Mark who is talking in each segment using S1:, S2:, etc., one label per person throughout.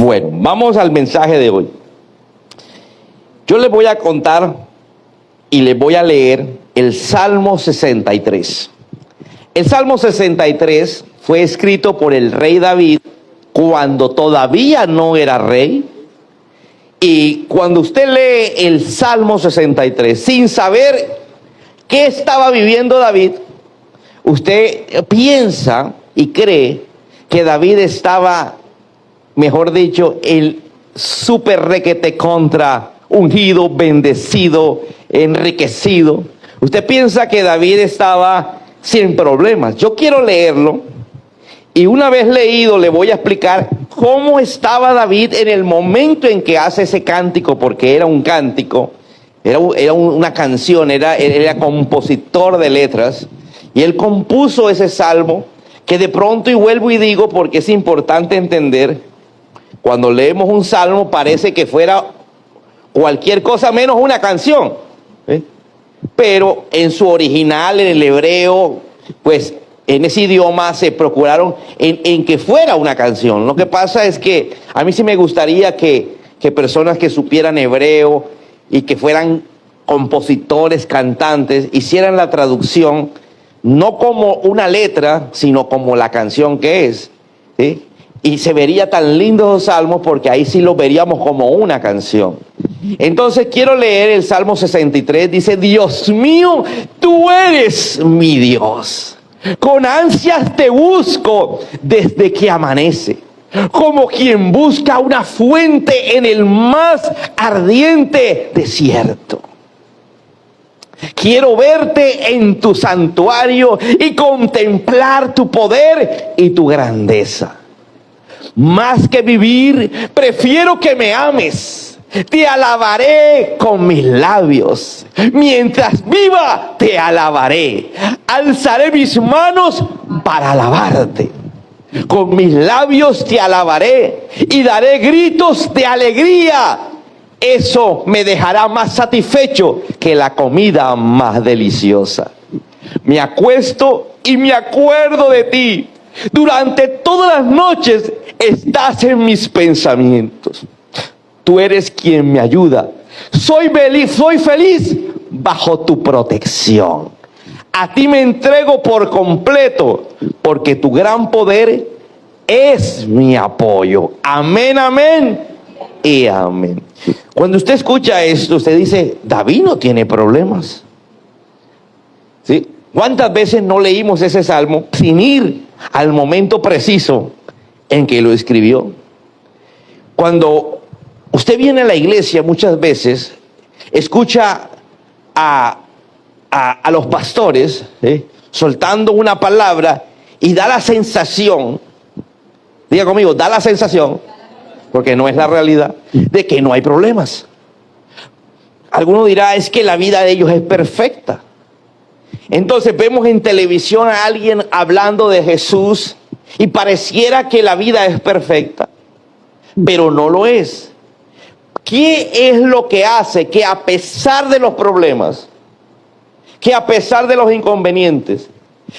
S1: Bueno, vamos al mensaje de hoy. Yo les voy a contar y les voy a leer el Salmo 63. El Salmo 63 fue escrito por el rey David cuando todavía no era rey. Y cuando usted lee el Salmo 63 sin saber qué estaba viviendo David, usted piensa y cree que David estaba, mejor dicho, el super requete contra, ungido, bendecido, enriquecido. Usted piensa que David estaba sin problemas. Yo quiero leerlo y una vez leído le voy a explicar cómo estaba David en el momento en que hace ese cántico, porque era un cántico, era una canción, era compositor de letras, y él compuso ese salmo que de pronto, y vuelvo y digo porque es importante entender, cuando leemos un salmo parece que fuera cualquier cosa menos una canción, pero en su original, en el hebreo, pues en ese idioma se procuraron en que fuera una canción. Lo que pasa es que a mí sí me gustaría que personas que supieran hebreo y que fueran compositores, cantantes, hicieran la traducción no como una letra, sino como la canción que es, ¿sí? Y se vería tan lindo los salmos porque ahí sí los veríamos como una canción. Entonces quiero leer el Salmo 63, dice: Dios mío, tú eres mi Dios. Con ansias te busco desde que amanece, como quien busca una fuente en el más ardiente desierto. Quiero verte en tu santuario y contemplar tu poder y tu grandeza. Más que vivir, prefiero que me ames. Te alabaré con mis labios. Mientras viva, te alabaré. Alzaré mis manos para alabarte. Con mis labios te alabaré y daré gritos de alegría. Eso me dejará más satisfecho que la comida más deliciosa. Me acuesto y me acuerdo de ti. Durante todas las noches estás en mis pensamientos. Tú eres quien me ayuda. Soy feliz bajo tu protección. A ti me entrego por completo, porque tu gran poder es mi apoyo. Amén, amén y amén. Cuando usted escucha esto, usted dice: David no tiene problemas. ¿Sí? ¿Cuántas veces no leímos ese salmo sin ir al momento preciso en que lo escribió? Cuando usted viene a la iglesia, muchas veces escucha a los pastores soltando una palabra y da la sensación, diga conmigo, da la sensación, porque no es la realidad, de que no hay problemas. Alguno dirá: es que la vida de ellos es perfecta. Entonces vemos en televisión a alguien hablando de Jesús y pareciera que la vida es perfecta, pero no lo es. ¿Qué es lo que hace que a pesar de los problemas, que a pesar de los inconvenientes,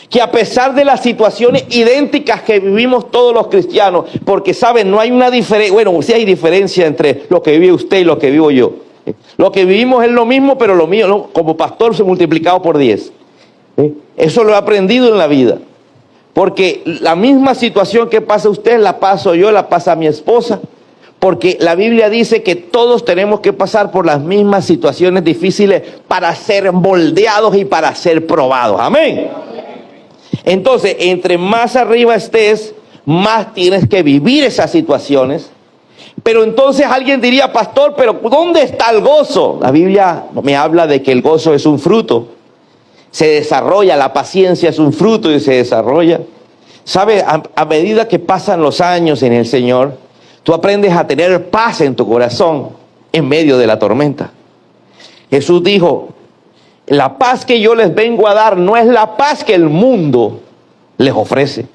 S1: que a pesar de las situaciones idénticas que vivimos todos los cristianos, porque saben, no hay una diferencia, bueno, sí hay diferencia entre lo que vive usted y lo que vivo yo. Lo que vivimos es lo mismo, pero lo mío, ¿no? Como pastor, se ha multiplicado por 10. Eso lo he aprendido en la vida. Porque la misma situación que pasa usted, la paso yo, la pasa mi esposa. Porque la Biblia dice que todos tenemos que pasar por las mismas situaciones difíciles para ser moldeados y para ser probados. Amén. Entonces, entre más arriba estés, más tienes que vivir esas situaciones. Pero entonces alguien diría: pastor, pero ¿dónde está el gozo? La Biblia me habla de que el gozo es un fruto. Se desarrolla, la paciencia es un fruto y se desarrolla. ¿Sabe? A medida que pasan los años en el Señor, tú aprendes a tener paz en tu corazón en medio de la tormenta. Jesús dijo: la paz que yo les vengo a dar no es la paz que el mundo les ofrece.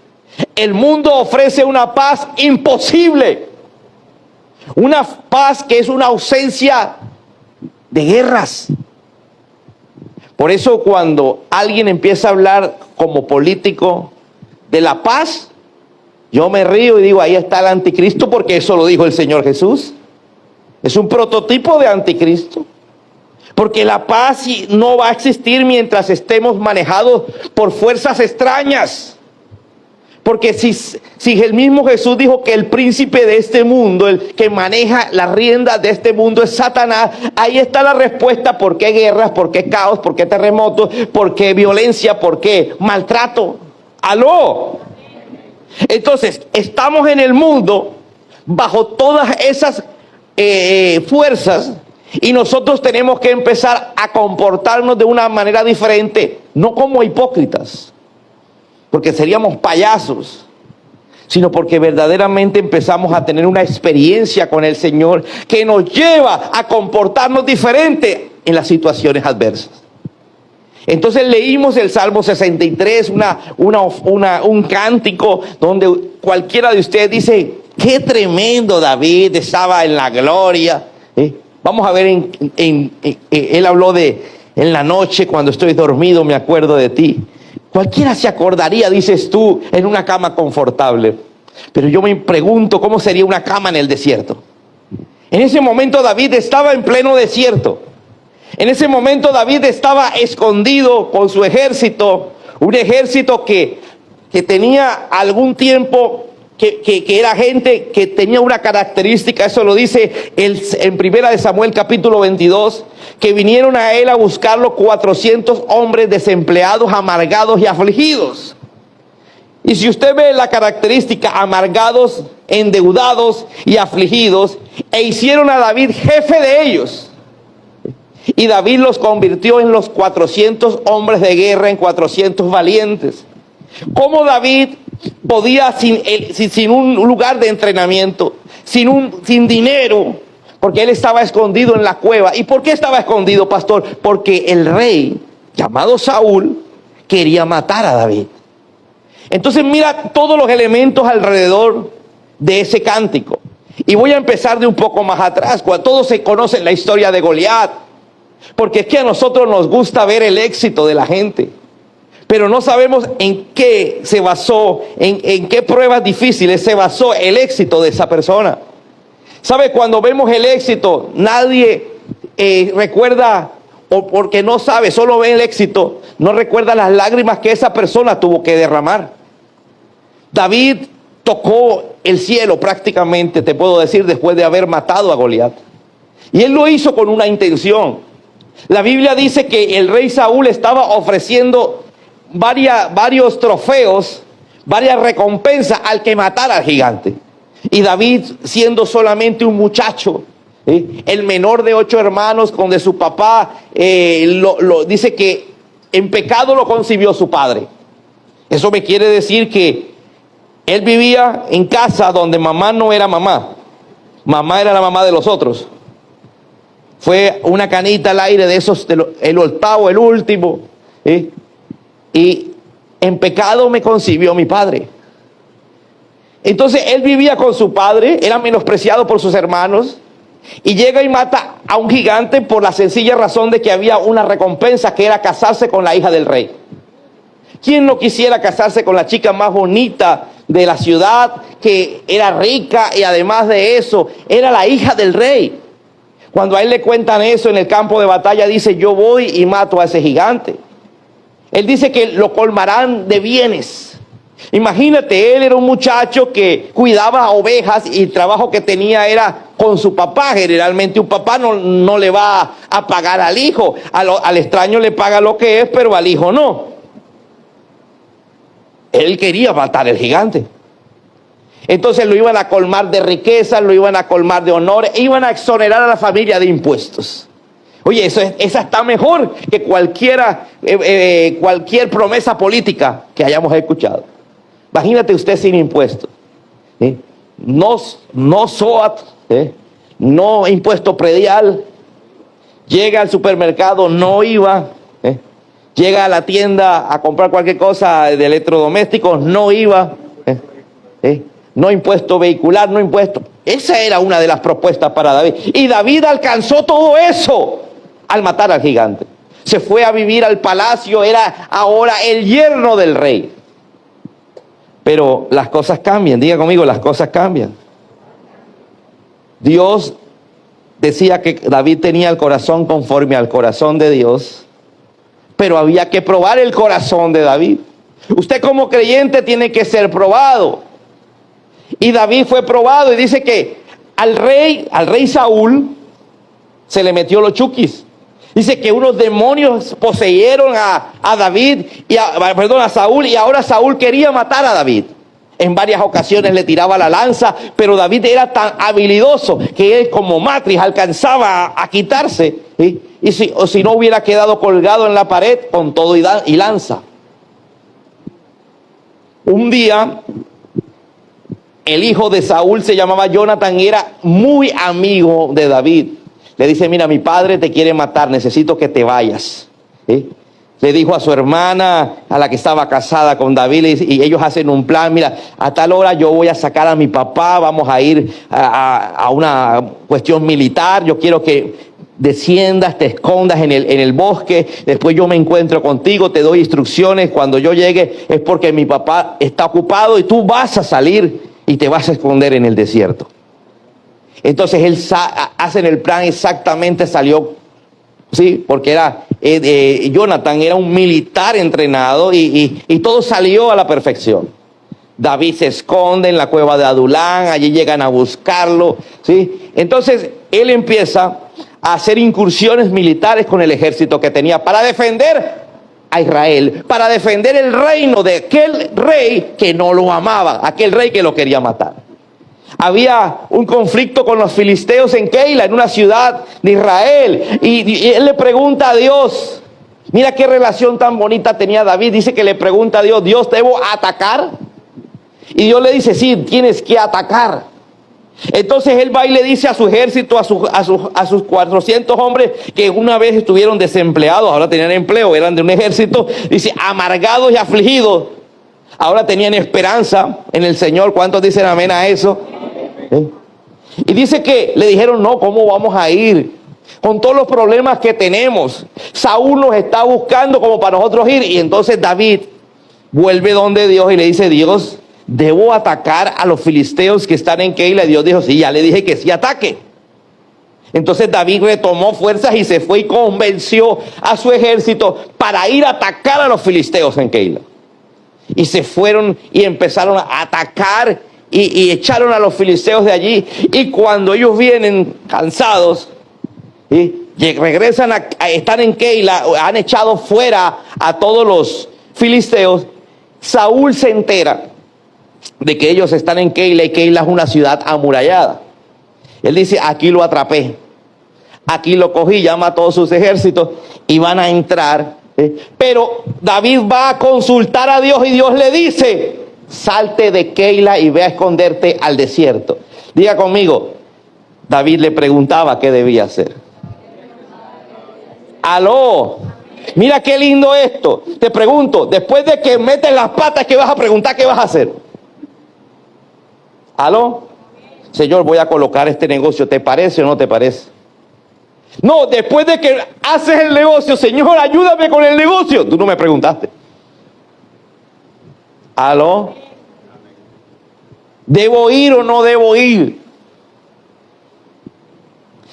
S1: El mundo ofrece una paz imposible. Una paz que es una ausencia de guerras. Por eso cuando alguien empieza a hablar como político de la paz, Yo me río y digo, ahí está el anticristo, porque eso lo dijo el Señor Jesús. Es un prototipo de anticristo. Porque la paz no va a existir mientras estemos manejados por fuerzas extrañas. Porque si el mismo Jesús dijo que el príncipe de este mundo, el que maneja las riendas de este mundo es Satanás, ahí está la respuesta: ¿por qué guerras? ¿Por qué caos? ¿Por qué terremotos? ¿Por qué violencia? ¿Por qué maltrato? ¡Aló! Entonces, estamos en el mundo bajo todas esas fuerzas, y nosotros tenemos que empezar a comportarnos de una manera diferente, no como hipócritas, porque seríamos payasos, sino porque verdaderamente empezamos a tener una experiencia con el Señor que nos lleva a comportarnos diferente en las situaciones adversas. Entonces leímos el Salmo 63, un cántico donde cualquiera de ustedes dice: qué tremendo David, estaba en la gloria. Vamos a ver, él habló de: en la noche cuando estoy dormido me acuerdo de ti. Cualquiera se acordaría, dices tú, en una cama confortable. Pero yo me pregunto, ¿cómo sería una cama en el desierto? En ese momento David estaba en pleno desierto. En ese momento David estaba escondido con su ejército, un ejército que tenía algún tiempo, que era gente que tenía una característica. Eso lo dice en Primera de Samuel capítulo 22, que vinieron a él a buscarlo 400 hombres desempleados, amargados y afligidos. Y si usted ve la característica: amargados, endeudados y afligidos, e hicieron a David jefe de ellos. Y David los convirtió en los 400 hombres de guerra, en 400 valientes. ¿Cómo David podía, sin un lugar de entrenamiento, sin dinero, porque él estaba escondido en la cueva? ¿Y por qué estaba escondido, pastor? Porque el rey, llamado Saúl, quería matar a David. Entonces mira todos los elementos alrededor de ese cántico. Y voy a empezar de un poco más atrás, cuando todos se conocen la historia de Goliat. Porque es que a nosotros nos gusta ver el éxito de la gente, pero no sabemos en qué se basó, en qué pruebas difíciles se basó el éxito de esa persona. ¿Sabe? Cuando vemos el éxito, nadie recuerda, o porque no sabe, solo ve el éxito, no recuerda las lágrimas que esa persona tuvo que derramar. David tocó el cielo prácticamente, te puedo decir, después de haber matado a Goliat. Y él lo hizo con una intención. La Biblia dice que el rey Saúl estaba ofreciendo varios trofeos, varias recompensas al que matara al gigante. Y David, siendo solamente un muchacho, el menor de 8 hermanos, donde su papá dice que en pecado lo concibió su padre. Eso me quiere decir que él vivía en casa donde mamá no era mamá. Mamá era la mamá de los otros. Fue una canita al aire de esos, el octavo, el último. Y en pecado me concibió mi padre. Entonces él vivía con su padre, era menospreciado por sus hermanos, y llega y mata a un gigante por la sencilla razón de que había una recompensa, que era casarse con la hija del rey. ¿Quién no quisiera casarse con la chica más bonita de la ciudad, que era rica y además de eso era la hija del rey? Cuando a él le cuentan eso en el campo de batalla, dice: yo voy y mato a ese gigante. Él dice que lo colmarán de bienes. Imagínate, él era un muchacho que cuidaba ovejas y el trabajo que tenía era con su papá. Generalmente un papá no le va a pagar al hijo. Al extraño le paga lo que es, pero al hijo no. Él quería matar al gigante. Entonces lo iban a colmar de riqueza, lo iban a colmar de honores, e iban a exonerar a la familia de impuestos. Oye, esa está mejor que cualquier promesa política que hayamos escuchado. Imagínate usted sin impuestos. No SOAT, no impuesto predial. Llega al supermercado, no IVA. Llega a la tienda a comprar cualquier cosa de electrodomésticos, no IVA. No impuesto vehicular, no impuesto. Esa era una de las propuestas para David. Y David alcanzó todo eso al matar al gigante. Se fue a vivir al palacio, era ahora el yerno del rey. Pero las cosas cambian, diga conmigo, las cosas cambian. Dios decía que David tenía el corazón conforme al corazón de Dios, pero había que probar el corazón de David. Usted como creyente tiene que ser probado. Y David fue probado y dice que al rey Saúl se le metió los chuquis. Dice que unos demonios poseyeron a David, a Saúl, y ahora Saúl quería matar a David. En varias ocasiones le tiraba la lanza, pero David era tan habilidoso que él como matriz alcanzaba a quitarse, ¿sí? O si no hubiera quedado colgado en la pared con todo y lanza. Un día, el hijo de Saúl se llamaba Jonathan y era muy amigo de David. Le dice, mira, mi padre te quiere matar, necesito que te vayas. ¿Sí? Le dijo a su hermana, a la que estaba casada con David, y ellos hacen un plan, mira, a tal hora yo voy a sacar a mi papá, vamos a ir a una cuestión militar, yo quiero que desciendas, te escondas en el bosque, después yo me encuentro contigo, te doy instrucciones, cuando yo llegue es porque mi papá está ocupado y tú vas a salir y te vas a esconder en el desierto. Entonces él hacen el plan exactamente, salió, sí, porque era Jonathan era un militar entrenado y todo salió a la perfección. David se esconde en la cueva de Adulán, allí llegan a buscarlo, sí. Entonces él empieza a hacer incursiones militares con el ejército que tenía para defender a Israel, para defender el reino de aquel rey que no lo amaba, aquel rey que lo quería matar. Había un conflicto con los filisteos en Keila, en una ciudad de Israel. Y él le pregunta a Dios, mira qué relación tan bonita tenía David. Dice que le pregunta a Dios, Dios, ¿debo atacar? Y Dios le dice, sí, tienes que atacar. Entonces él va y le dice a su ejército, a sus 400 hombres que una vez estuvieron desempleados, ahora tenían empleo, eran de un ejército, dice, amargados y afligidos. Ahora tenían esperanza en el Señor. ¿Cuántos dicen amén a eso? Y dice que le dijeron, no, ¿cómo vamos a ir? Con todos los problemas que tenemos. Saúl nos está buscando como para nosotros ir. Y entonces David vuelve donde Dios y le dice, Dios, ¿debo atacar a los filisteos que están en Keila? Y Dios dijo, sí, ya le dije que sí ataque. Entonces David retomó fuerzas y se fue y convenció a su ejército para ir a atacar a los filisteos en Keila. Y se fueron y empezaron a atacar y echaron a los filisteos de allí. Y cuando ellos vienen cansados, ¿sí?, regresan están en Keila, han echado fuera a todos los filisteos. Saúl se entera de que ellos están en Keila y Keila es una ciudad amurallada. Él dice, aquí lo atrapé, aquí lo cogí, llama a todos sus ejércitos y van a entrar. Pero David va a consultar a Dios y Dios le dice, salte de Keila y ve a esconderte al desierto. Diga conmigo, David le preguntaba qué debía hacer. Aló, mira qué lindo esto. Te pregunto, después de que metes las patas, ¿qué vas a preguntar? ¿Qué vas a hacer? Aló, Señor, voy a colocar este negocio, ¿te parece o no te parece? No, después de que haces el negocio, Señor, ayúdame con el negocio. Tú no me preguntaste. ¿Aló? ¿Debo ir o no debo ir?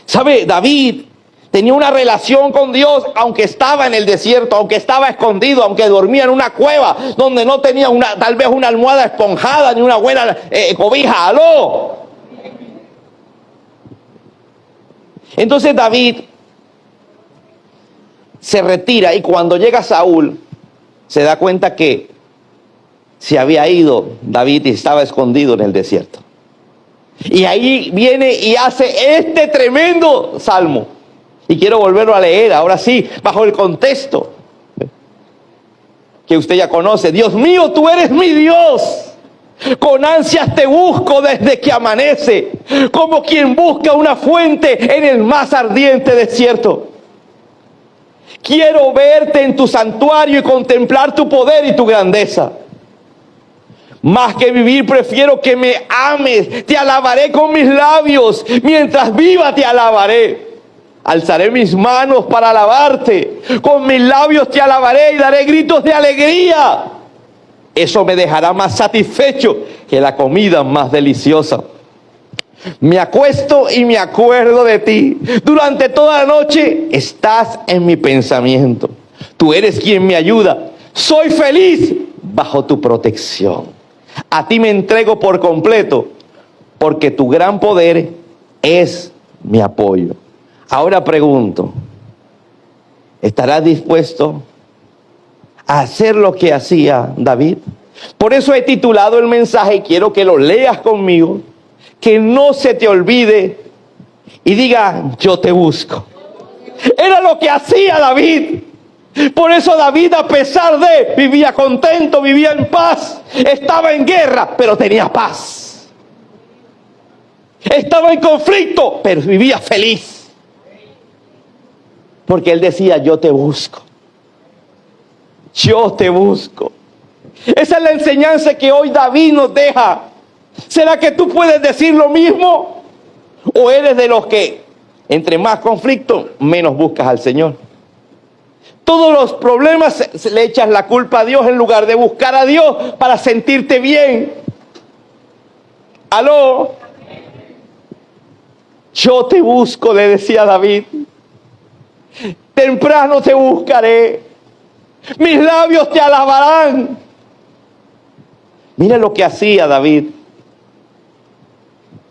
S1: ¿Sabe? David tenía una relación con Dios, aunque estaba en el desierto, aunque estaba escondido, aunque dormía en una cueva, donde no tenía tal vez una almohada esponjada, ni una buena cobija. ¿Aló? Entonces David se retira y cuando llega Saúl se da cuenta que se había ido David y estaba escondido en el desierto. Y ahí viene y hace este tremendo salmo. Y quiero volverlo a leer, ahora sí, bajo el contexto que usted ya conoce. Dios mío, tú eres mi Dios. Con ansias te busco desde que amanece, como quien busca una fuente en el más ardiente desierto. Quiero verte en tu santuario y contemplar tu poder y tu grandeza. Más que vivir, prefiero que me ames. Te alabaré con mis labios. Mientras viva, te alabaré. Alzaré mis manos para alabarte. Con mis labios te alabaré y daré gritos de alegría. Eso me dejará más satisfecho que la comida más deliciosa. Me acuesto y me acuerdo de ti. Durante toda la noche estás en mi pensamiento. Tú eres quien me ayuda. Soy feliz bajo tu protección. A ti me entrego por completo, porque tu gran poder es mi apoyo. Ahora pregunto, ¿estarás dispuesto a hacer lo que hacía David? Por eso he titulado el mensaje, y quiero que lo leas conmigo, que no se te olvide y diga, yo te busco. Era lo que hacía David. Por eso David, a pesar de, vivía contento, vivía en paz, estaba en guerra, pero tenía paz. Estaba en conflicto, pero vivía feliz. Porque él decía, yo te busco. Yo te busco. Esa es la enseñanza que hoy David nos deja. ¿Será que tú puedes decir lo mismo? ¿O eres de los que, entre más conflicto, menos buscas al Señor? Todos los problemas le echas la culpa a Dios en lugar de buscar a Dios para sentirte bien. ¿Aló? Yo te busco, le decía David. Temprano te buscaré. Mis labios te alabarán. Mira lo que hacía David.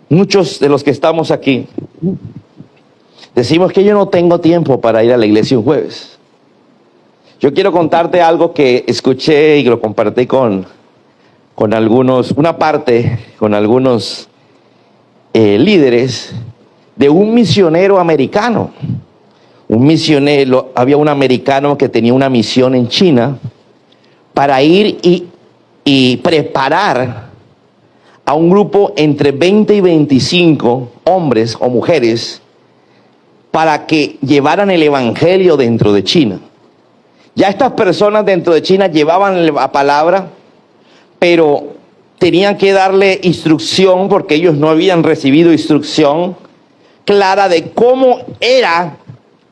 S1: Muchos de los que estamos aquí decimos que yo no tengo tiempo para ir a la iglesia un jueves. Yo quiero contarte algo que escuché y lo compartí con algunos, una parte, con algunos líderes de un misionero americano. Un misionero, había un americano que tenía una misión en China para ir y preparar a un grupo entre 20 y 25 hombres o mujeres para que llevaran el evangelio dentro de China. Ya estas personas dentro de China llevaban la palabra, pero tenían que darle instrucción porque ellos no habían recibido instrucción clara de cómo era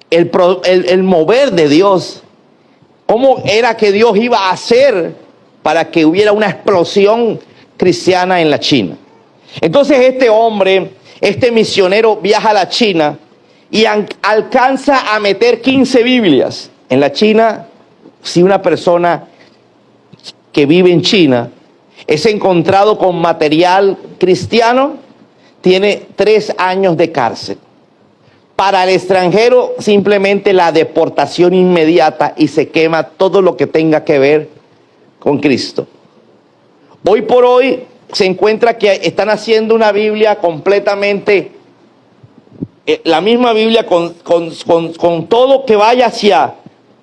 S1: el mover de Dios, cómo era que Dios iba a hacer para que hubiera una explosión cristiana en la China. Entonces este hombre, este misionero, viaja a la China y alcanza a meter 15 Biblias. En la China, si una persona que vive en China es encontrado con material cristiano, tiene 3 años de cárcel. Para el extranjero, simplemente la deportación inmediata y se quema todo lo que tenga que ver con Cristo. Hoy por hoy se encuentra que están haciendo una Biblia completamente, la misma Biblia con todo que vaya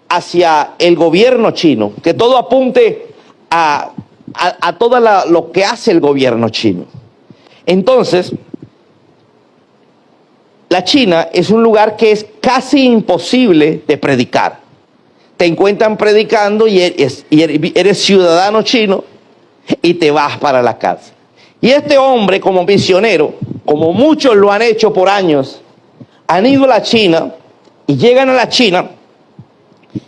S1: hacia el gobierno chino, que todo apunte a todo lo que hace el gobierno chino. Entonces, la China es un lugar que es casi imposible de predicar. Te encuentran predicando y eres ciudadano chino y te vas para la cárcel. Y este hombre, como misionero, como muchos lo han hecho por años, han ido a la China y llegan a la China,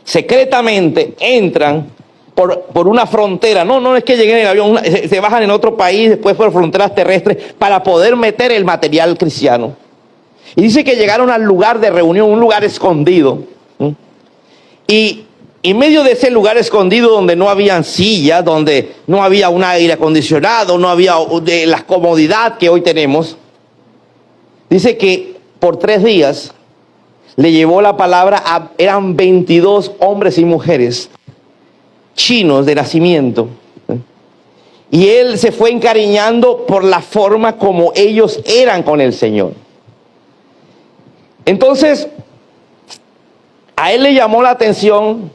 S1: secretamente entran por una frontera. No es que lleguen en avión, se bajan en otro país, después por fronteras terrestres, para poder meter el material cristiano. Y dice que llegaron al lugar de reunión, un lugar escondido. Y en medio de ese lugar escondido donde no habían sillas, donde no había un aire acondicionado, no había de la comodidad que hoy tenemos, dice que por 3 días le llevó la palabra eran 22 hombres y mujeres chinos de nacimiento. Y él se fue encariñando por la forma como ellos eran con el Señor. Entonces, a él le llamó la atención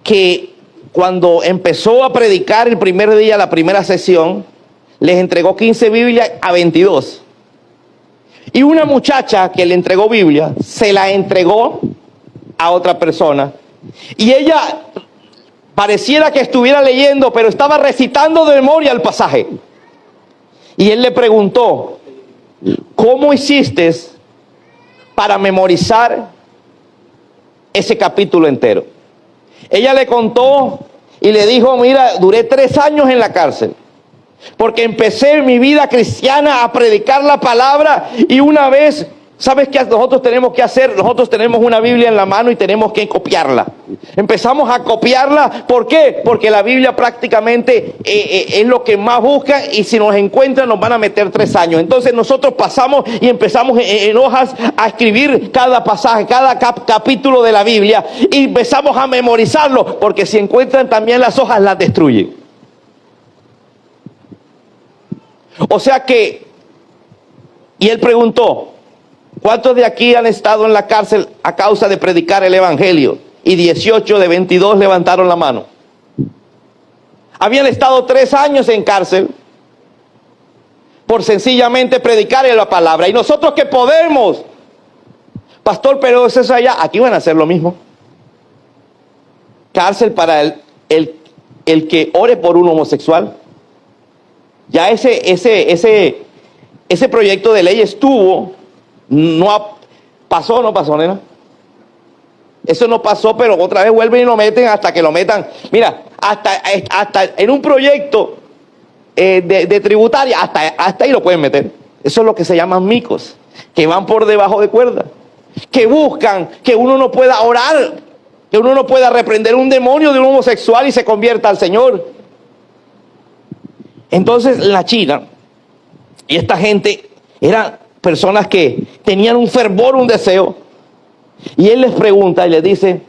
S1: que cuando empezó a predicar el primer día, la primera sesión, les entregó 15 Biblias a 22. Y una muchacha que le entregó Biblia, se la entregó a otra persona. Y ella pareciera que estuviera leyendo, pero estaba recitando de memoria el pasaje. Y él le preguntó, ¿cómo hiciste para memorizar ese capítulo entero? Ella le contó y le dijo, mira, duré 3 años en la cárcel, porque empecé mi vida cristiana a predicar la palabra y una vez, ¿sabes qué nosotros tenemos que hacer? Nosotros tenemos una Biblia en la mano y tenemos que copiarla. Empezamos a copiarla, ¿por qué? Porque la Biblia prácticamente es lo que más buscan y si nos encuentran nos van a meter 3 años. Entonces nosotros pasamos y empezamos en hojas a escribir cada pasaje, cada capítulo de la Biblia y empezamos a memorizarlo, porque si encuentran también las hojas las destruyen. O sea que, y él preguntó, ¿cuántos de aquí han estado en la cárcel a causa de predicar el evangelio? Y 18 de 22 levantaron la mano. Habían estado 3 años en cárcel por sencillamente predicar la palabra. Y nosotros que podemos, pastor, pero eso es allá, aquí van a hacer lo mismo. Cárcel para el que ore por un homosexual. Ya ese proyecto de ley estuvo, no pasó, nena. Eso no pasó, pero otra vez vuelven y lo meten hasta que lo metan. Mira, hasta en un proyecto de tributaria, hasta ahí lo pueden meter. Eso es lo que se llaman micos, que van por debajo de cuerda, que buscan que uno no pueda orar, que uno no pueda reprender un demonio de un homosexual y se convierta al Señor. Entonces la China y esta gente eran personas que tenían un fervor, un deseo. Y él les pregunta y les dice,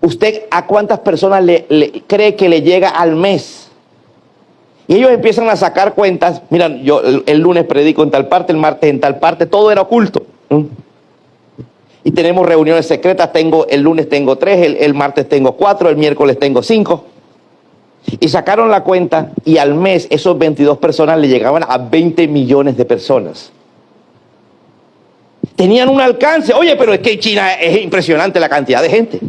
S1: ¿usted a cuántas personas le cree que le llega al mes? Y ellos empiezan a sacar cuentas. Mira, yo el lunes predico en tal parte, el martes en tal parte, todo era oculto. Y tenemos reuniones secretas, el lunes tengo 3, el martes tengo 4, el miércoles tengo 5. Y sacaron la cuenta y al mes esos 22 personas le llegaban a 20 millones de personas. Tenían un alcance. Oye, pero es que en China es impresionante la cantidad de gente.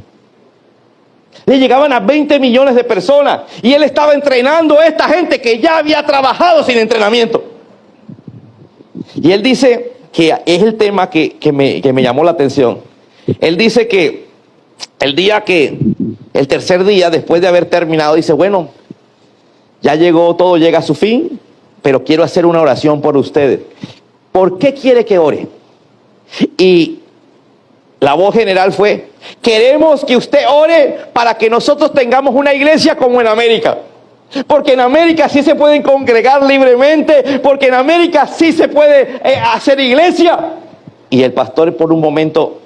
S1: Le llegaban a 20 millones de personas y él estaba entrenando a esta gente que ya había trabajado sin entrenamiento. Y él dice que es el tema que me llamó la atención. Él dice que el tercer día, después de haber terminado, dice, bueno, ya llegó, todo llega a su fin, pero quiero hacer una oración por ustedes. ¿Por qué quiere que ore? Y la voz general fue, queremos que usted ore para que nosotros tengamos una iglesia como en América. Porque en América sí se pueden congregar libremente, porque en América sí se puede hacer iglesia. Y el pastor por un momento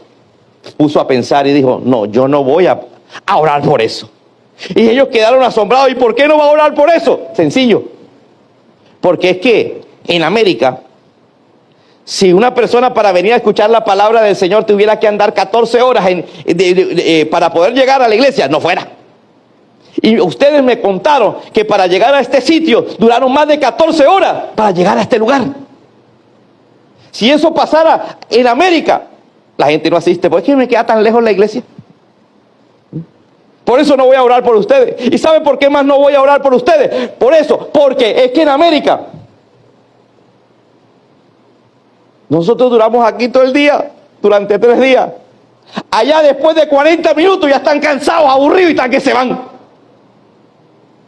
S1: puso a pensar y dijo, no, yo no voy a orar por eso. Y ellos quedaron asombrados. ¿Y por qué no va a orar por eso? Sencillo. Porque es que en América, si una persona para venir a escuchar la palabra del Señor tuviera que andar 14 horas para poder llegar a la iglesia, no fuera. Y ustedes me contaron que para llegar a este sitio duraron más de 14 horas para llegar a este lugar. Si eso pasara en América, la gente no asiste. ¿Por qué me queda tan lejos la iglesia? Por eso no voy a orar por ustedes. ¿Y saben por qué más no voy a orar por ustedes? Por eso, porque es que en América nosotros duramos aquí todo el día, durante 3 días. Allá después de 40 minutos ya están cansados, aburridos y están que se van.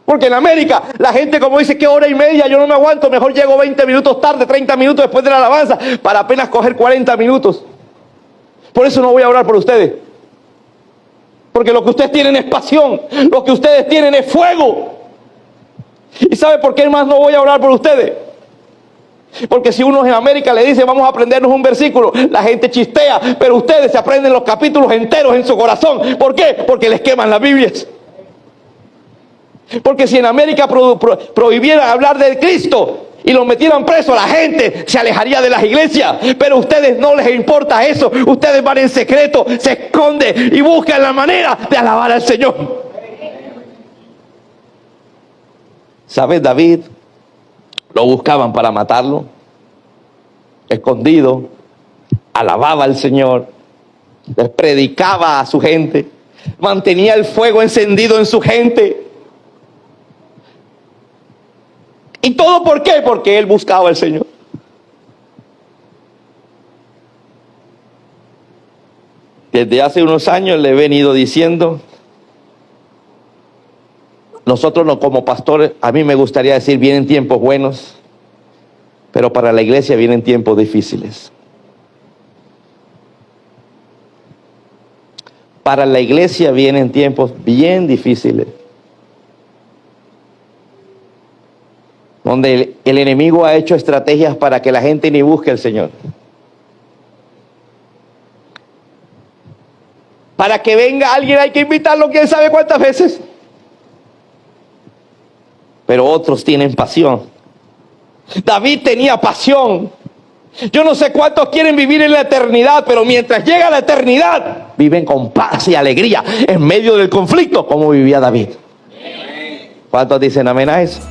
S1: Porque en América la gente como dice que hora y media, yo no me aguanto, mejor llego 20 minutos tarde, 30 minutos después de la alabanza, para apenas coger 40 minutos. Por eso no voy a orar por ustedes. Porque lo que ustedes tienen es pasión, lo que ustedes tienen es fuego. ¿Y sabe por qué más no voy a orar por ustedes? Porque si uno en América le dice vamos a aprendernos un versículo, la gente chistea, pero ustedes se aprenden los capítulos enteros en su corazón. ¿Por qué? Porque les queman las Biblias. Porque si en América prohibieran hablar de Cristo y los metieran preso, la gente se alejaría de las iglesias. Pero a ustedes no les importa eso. Ustedes van en secreto, se esconden y buscan la manera de alabar al Señor. ¿Sabes? David lo buscaban para matarlo, escondido, alababa al Señor, les predicaba a su gente, mantenía el fuego encendido en su gente. ¿Y todo por qué? Porque él buscaba al Señor. Desde hace unos años le he venido diciendo Nosotros no, como pastores, a mí me gustaría decir, vienen tiempos buenos, pero para la iglesia vienen tiempos difíciles. Para la iglesia vienen tiempos bien difíciles, donde el enemigo ha hecho estrategias para que la gente ni busque al Señor. Para que venga alguien hay que invitarlo quién sabe cuántas veces. Pero otros tienen pasión. David tenía pasión. Yo no sé cuántos quieren vivir en la eternidad, pero mientras llega la eternidad, viven con paz y alegría en medio del conflicto, como vivía David. ¿Cuántos dicen amén a eso?